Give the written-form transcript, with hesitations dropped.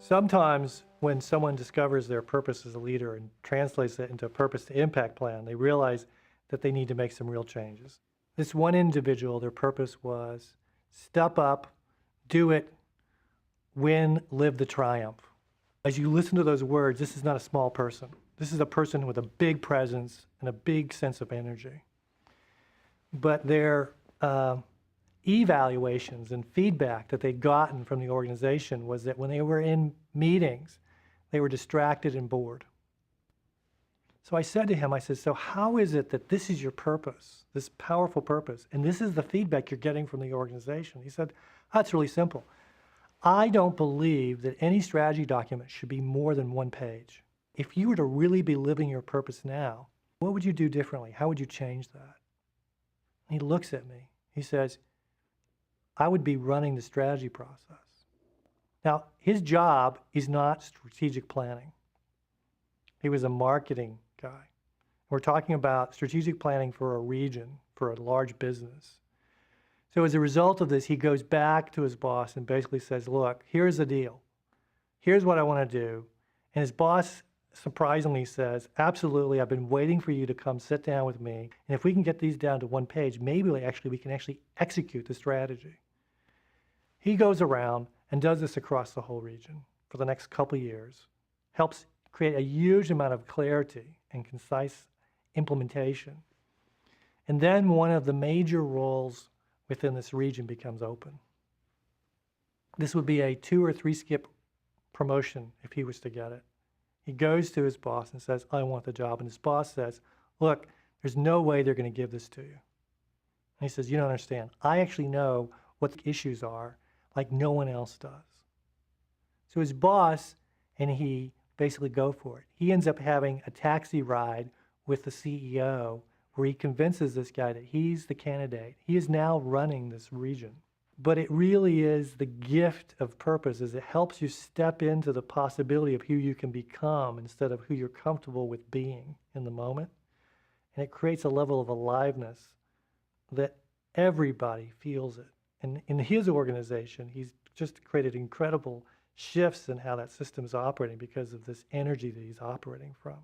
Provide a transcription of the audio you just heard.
Sometimes when someone discovers their purpose as a leader and translates it into a purpose to impact plan, they realize that they need to make some real changes. This one individual, their purpose was step up, do it, win, live the triumph. As you listen to those words, this is not a small person. This is a person with a big presence and a big sense of energy. But their evaluations and feedback that they'd gotten from the organization was that when they were in meetings, they were distracted and bored. So I said to him, I said, so how is it that this is your purpose, this powerful purpose, and this is the feedback you're getting from the organization? He said, that's really simple. I don't believe that any strategy document should be more than 1 page. If you were to really be living your purpose now, what would you do differently? How would you change that? And he looks at me. He says, I would be running the strategy process. Now, his job is not strategic planning. He was a marketing guy. We're talking about strategic planning for a region, for a large business. So as a result of this, he goes back to his boss and basically says, look, here's the deal. Here's what I want to do. And his boss surprisingly says, absolutely, I've been waiting for you to come sit down with me. And if we can get these down to 1 page, maybe we can actually execute the strategy. He goes around and does this across the whole region for the next couple of years, helps create a huge amount of clarity and concise implementation. And then one of the major roles within this region becomes open. This would be a 2 or 3 skip promotion if he was to get it. He goes to his boss and says, I want the job. And his boss says, look, there's no way they're going to give this to you. And he says, you don't understand. I actually know what the issues are like no one else does. So his boss and he basically go for it. He ends up having a taxi ride with the CEO where he convinces this guy that he's the candidate. He is now running this region. But it really is the gift of purpose, is it helps you step into the possibility of who you can become instead of who you're comfortable with being in the moment. And it creates a level of aliveness that everybody feels it. And in his organization, he's just created incredible shifts in how that system is operating because of this energy that he's operating from.